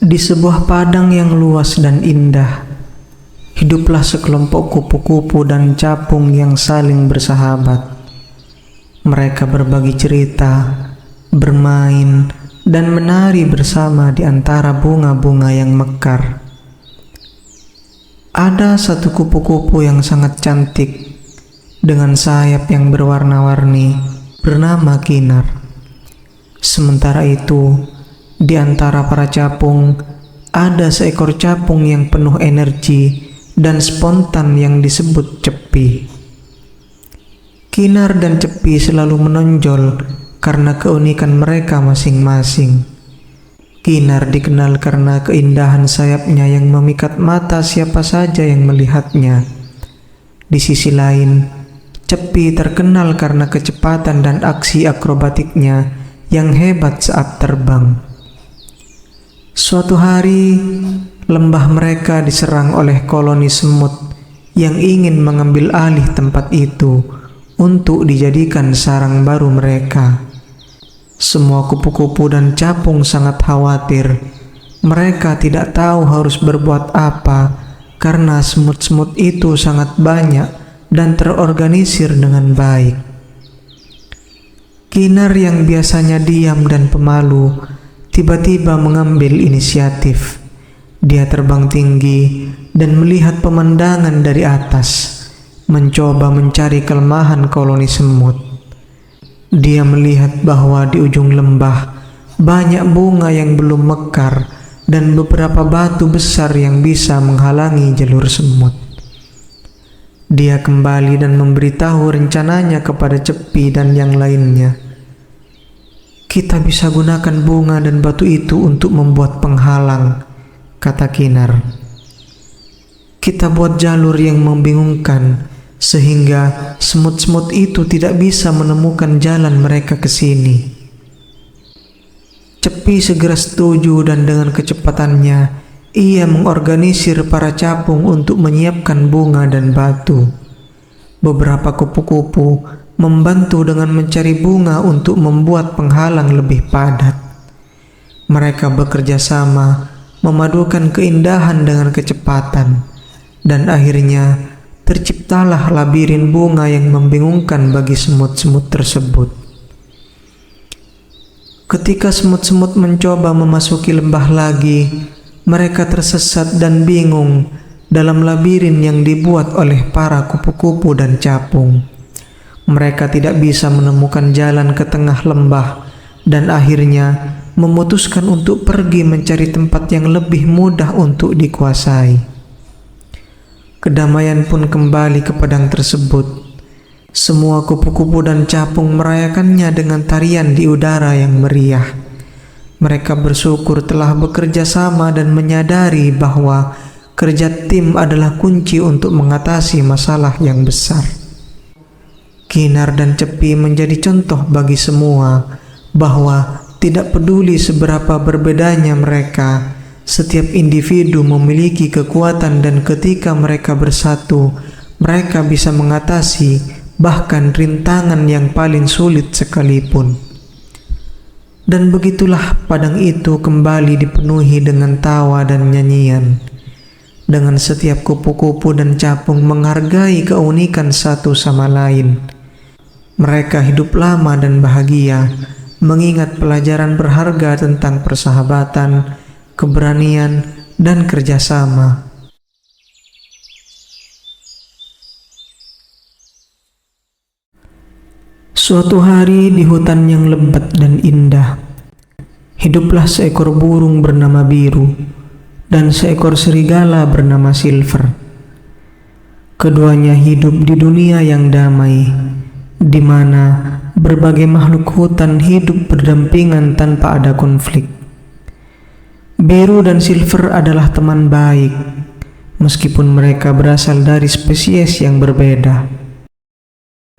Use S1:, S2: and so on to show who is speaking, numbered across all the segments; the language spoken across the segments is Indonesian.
S1: Di sebuah padang yang luas dan indah, hiduplah sekelompok kupu-kupu dan capung yang saling bersahabat. Mereka berbagi cerita, bermain, dan menari bersama di antara bunga-bunga yang mekar. Ada satu kupu-kupu yang sangat cantik, dengan sayap yang berwarna-warni, bernama Kinar. Sementara itu, di antara para capung, ada seekor capung yang penuh energi dan spontan yang disebut Cepi. Kinar dan Cepi selalu menonjol karena keunikan mereka masing-masing. Kinar dikenal karena keindahan sayapnya yang memikat mata siapa saja yang melihatnya. Di sisi lain, Cepi terkenal karena kecepatan dan aksi akrobatiknya yang hebat saat terbang. Suatu hari, lembah mereka diserang oleh koloni semut yang ingin mengambil alih tempat itu untuk dijadikan sarang baru mereka. Semua kupu-kupu dan capung sangat khawatir. Mereka tidak tahu harus berbuat apa karena semut-semut itu sangat banyak dan terorganisir dengan baik. Kinar yang biasanya diam dan pemalu tiba-tiba mengambil inisiatif. Dia terbang tinggi dan melihat pemandangan dari atas, mencoba mencari kelemahan koloni semut. Dia melihat bahwa di ujung lembah banyak bunga yang belum mekar dan beberapa batu besar yang bisa menghalangi jalur semut. Dia kembali dan memberitahu rencananya kepada Cepi dan yang lainnya. Kita bisa gunakan bunga dan batu itu untuk membuat penghalang, kata Kinar. Kita buat jalur yang membingungkan, sehingga semut-semut itu tidak bisa menemukan jalan mereka ke sini. Cepi segera setuju dan dengan kecepatannya, ia mengorganisir para capung untuk menyiapkan bunga dan batu. Beberapa kupu-kupu membantu dengan mencari bunga untuk membuat penghalang lebih padat. Mereka bekerja sama, memadukan keindahan dengan kecepatan, dan akhirnya terciptalah labirin bunga yang membingungkan bagi semut-semut tersebut. Ketika semut-semut mencoba memasuki lembah lagi, mereka tersesat dan bingung dalam labirin yang dibuat oleh para kupu-kupu dan capung. Mereka tidak bisa menemukan jalan ke tengah lembah dan akhirnya memutuskan untuk pergi mencari tempat yang lebih mudah untuk dikuasai. Kedamaian pun kembali ke padang tersebut. Semua kupu-kupu dan capung merayakannya dengan tarian di udara yang meriah. Mereka bersyukur telah bekerja sama dan menyadari bahwa kerja tim adalah kunci untuk mengatasi masalah yang besar. Kinar dan Cepi menjadi contoh bagi semua bahwa tidak peduli seberapa berbedanya mereka, setiap individu memiliki kekuatan dan ketika mereka bersatu, mereka bisa mengatasi bahkan rintangan yang paling sulit sekalipun. Dan begitulah padang itu kembali dipenuhi dengan tawa dan nyanyian. Dengan setiap kupu-kupu dan capung menghargai keunikan satu sama lain. Mereka hidup lama dan bahagia, mengingat pelajaran berharga tentang persahabatan, keberanian, dan kerjasama. Suatu hari di hutan yang lebat dan indah, hiduplah seekor burung bernama Biru dan seekor serigala bernama Silver. Keduanya hidup di dunia yang damai, di mana berbagai makhluk hutan hidup berdampingan tanpa ada konflik. Biru dan Silver adalah teman baik, meskipun mereka berasal dari spesies yang berbeda.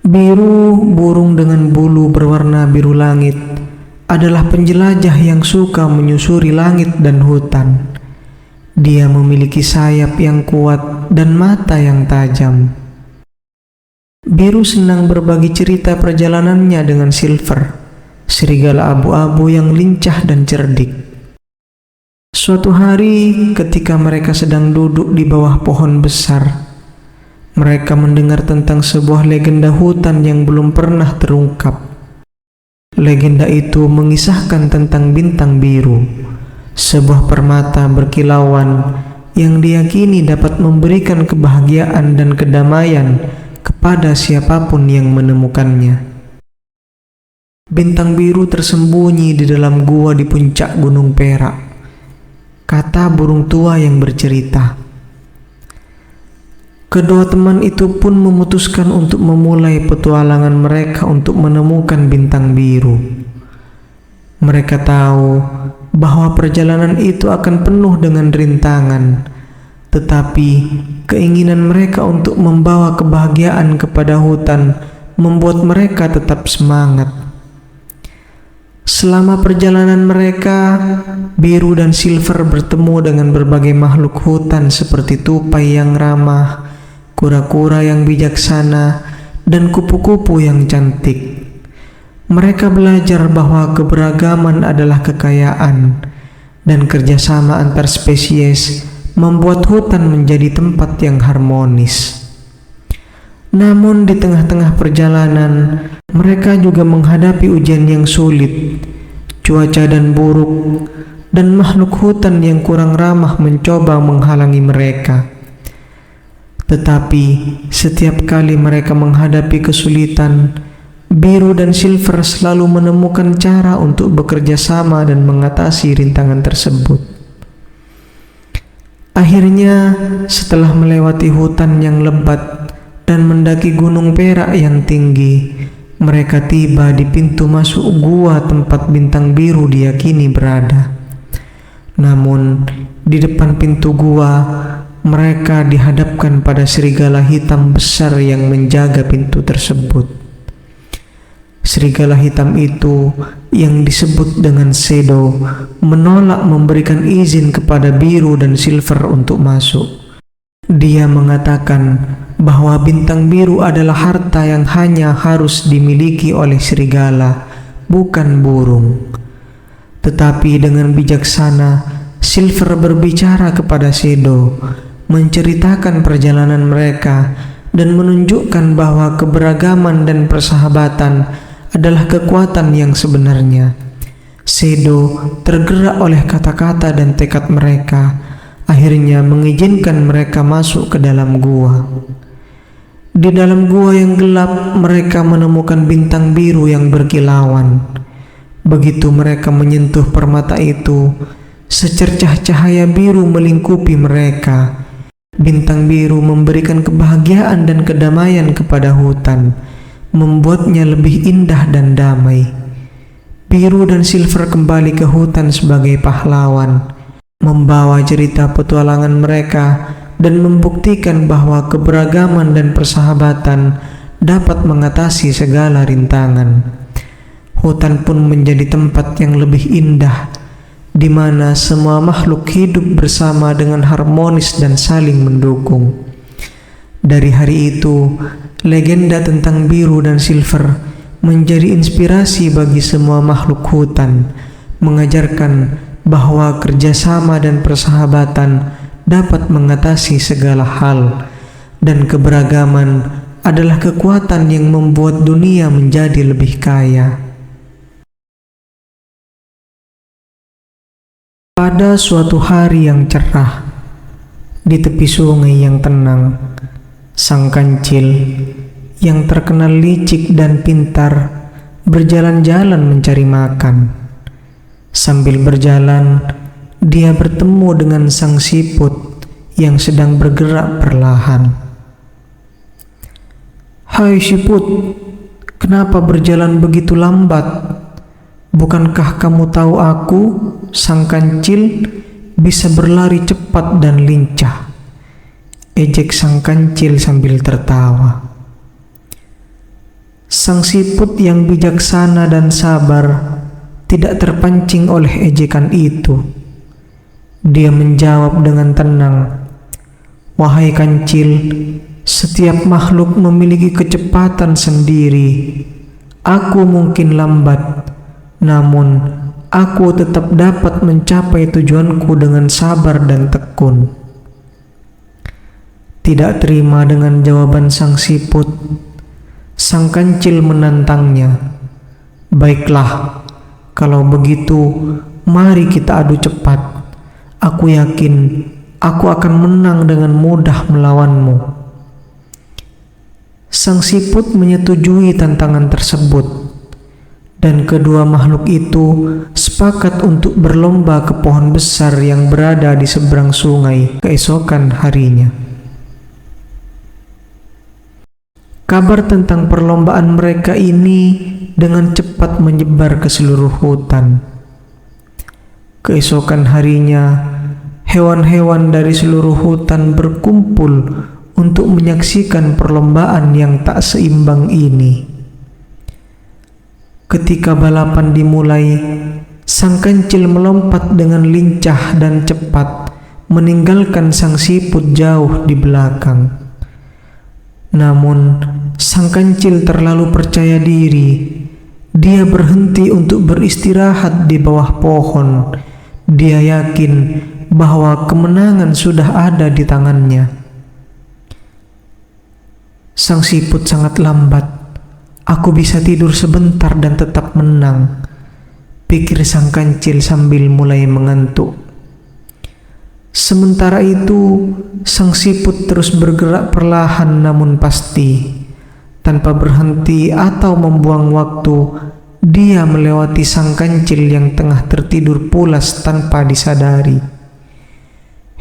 S1: Biru, burung dengan bulu berwarna biru langit, adalah penjelajah yang suka menyusuri langit dan hutan. Dia memiliki sayap yang kuat dan mata yang tajam. Biru senang berbagi cerita perjalanannya dengan Silver, serigala abu-abu yang lincah dan cerdik. Suatu hari ketika mereka sedang duduk di bawah pohon besar, mereka mendengar tentang sebuah legenda hutan yang belum pernah terungkap. Legenda itu mengisahkan tentang bintang biru, sebuah permata berkilauan yang diyakini dapat memberikan kebahagiaan dan kedamaian kepada siapapun yang menemukannya. Bintang biru tersembunyi di dalam gua di puncak Gunung Perak, kata burung tua yang bercerita. Kedua teman itu pun memutuskan untuk memulai petualangan mereka untuk menemukan bintang biru. Mereka tahu bahwa perjalanan itu akan penuh dengan rintangan, tetapi keinginan mereka untuk membawa kebahagiaan kepada hutan membuat mereka tetap semangat. Selama perjalanan mereka, Biru dan Silver bertemu dengan berbagai makhluk hutan seperti tupai yang ramah, kura-kura yang bijaksana, dan kupu-kupu yang cantik. Mereka belajar bahwa keberagaman adalah kekayaan, dan kerjasama antar spesies membuat hutan menjadi tempat yang harmonis. Namun di tengah-tengah perjalanan, mereka juga menghadapi ujian yang sulit, cuaca dan buruk, dan makhluk hutan yang kurang ramah mencoba menghalangi mereka. Tetapi setiap kali mereka menghadapi kesulitan, Biru dan Silver selalu menemukan cara untuk bekerja sama dan mengatasi rintangan tersebut. Akhirnya, setelah melewati hutan yang lebat dan mendaki Gunung Perak yang tinggi, mereka tiba di pintu masuk gua tempat bintang biru diyakini berada. Namun, di depan pintu gua, mereka dihadapkan pada serigala hitam besar yang menjaga pintu tersebut. Serigala hitam itu, yang disebut dengan Shadow, menolak memberikan izin kepada Biru dan Silver untuk masuk. Dia mengatakan bahwa bintang biru adalah harta yang hanya harus dimiliki oleh serigala, bukan burung. Tetapi dengan bijaksana, Silver berbicara kepada Shadow, menceritakan perjalanan mereka, dan menunjukkan bahwa keberagaman dan persahabatan adalah kekuatan yang sebenarnya. Shadow tergerak oleh kata-kata dan tekad mereka, akhirnya mengizinkan mereka masuk ke dalam gua. Di dalam gua yang gelap, mereka menemukan bintang biru yang berkilauan. Begitu mereka menyentuh permata itu, secercah cahaya biru melingkupi mereka. Bintang biru memberikan kebahagiaan dan kedamaian kepada hutan, membuatnya lebih indah dan damai. Biru dan Silver kembali ke hutan sebagai pahlawan, membawa cerita petualangan mereka dan membuktikan bahwa keberagaman dan persahabatan dapat mengatasi segala rintangan. Hutan pun menjadi tempat yang lebih indah, di mana semua makhluk hidup bersama dengan harmonis dan saling mendukung. Dari hari itu, legenda tentang Biru dan Silver menjadi inspirasi bagi semua makhluk hutan, mengajarkan bahwa kerjasama dan persahabatan dapat mengatasi segala hal, dan keberagaman adalah kekuatan yang membuat dunia menjadi lebih kaya. Pada suatu hari yang cerah, di tepi sungai yang tenang, sang kancil yang terkenal licik dan pintar berjalan-jalan mencari makan. Sambil berjalan, dia bertemu dengan sang siput yang sedang bergerak perlahan. "Hai siput, kenapa berjalan begitu lambat? Bukankah kamu tahu aku, sang kancil, bisa berlari cepat dan lincah?" ejek sang kancil sambil tertawa. Sang siput yang bijaksana dan sabar tidak terpancing oleh ejekan itu. Dia menjawab dengan tenang, "Wahai kancil, setiap makhluk memiliki kecepatan sendiri. Aku mungkin lambat, namun aku tetap dapat mencapai tujuanku dengan sabar dan tekun. Tidak terima dengan jawaban sang siput, sang kancil menantangnya. Baiklah, kalau begitu, mari kita adu cepat. Aku yakin aku akan menang dengan mudah melawanmu. Sang siput menyetujui tantangan tersebut, dan kedua makhluk itu sepakat untuk berlomba ke pohon besar yang berada di seberang sungai keesokan harinya. Kabar tentang perlombaan mereka ini dengan cepat menyebar ke seluruh hutan. Keesokan harinya, hewan-hewan dari seluruh hutan berkumpul untuk menyaksikan perlombaan yang tak seimbang ini. Ketika balapan dimulai, sang kancil melompat dengan lincah dan cepat, meninggalkan sang siput jauh di belakang. Namun, sang kancil terlalu percaya diri. Dia berhenti untuk beristirahat di bawah pohon. Dia yakin bahwa kemenangan sudah ada di tangannya. Sang siput sangat lambat. Aku bisa tidur sebentar dan tetap menang, pikir sang kancil sambil mulai mengantuk. Sementara itu, sang siput terus bergerak perlahan namun pasti. Tanpa berhenti atau membuang waktu, dia melewati sang kancil yang tengah tertidur pulas tanpa disadari.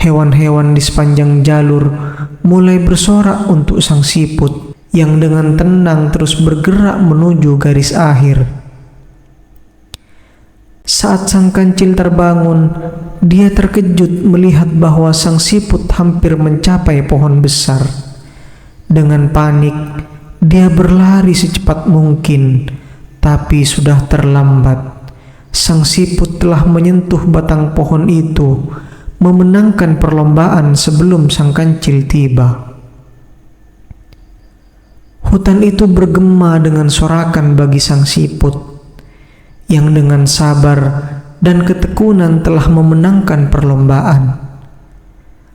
S1: Hewan-hewan di sepanjang jalur mulai bersorak untuk sang siput yang dengan tenang terus bergerak menuju garis akhir. Saat sang kancil terbangun, dia terkejut melihat bahwa sang siput hampir mencapai pohon besar. Dengan panik, dia berlari secepat mungkin, tapi sudah terlambat. Sang siput telah menyentuh batang pohon itu, memenangkan perlombaan sebelum sang kancil tiba. Hutan itu bergema dengan sorakan bagi sang siput, yang dengan sabar dan ketekunan telah memenangkan perlombaan.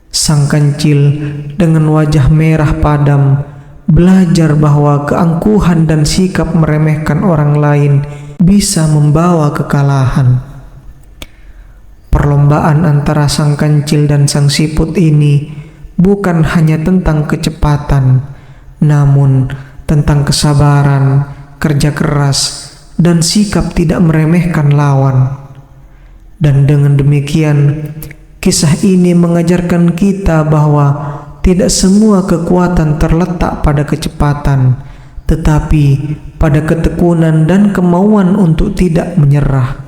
S1: Sang kancil dengan wajah merah padam belajar bahwa keangkuhan dan sikap meremehkan orang lain bisa membawa kekalahan. Perlombaan antara sang kancil dan sang siput ini bukan hanya tentang kecepatan, namun tentang kesabaran, kerja keras, dan sikap tidak meremehkan lawan. Dan dengan demikian, kisah ini mengajarkan kita bahwa tidak semua kekuatan terletak pada kecepatan, tetapi pada ketekunan dan kemauan untuk tidak menyerah.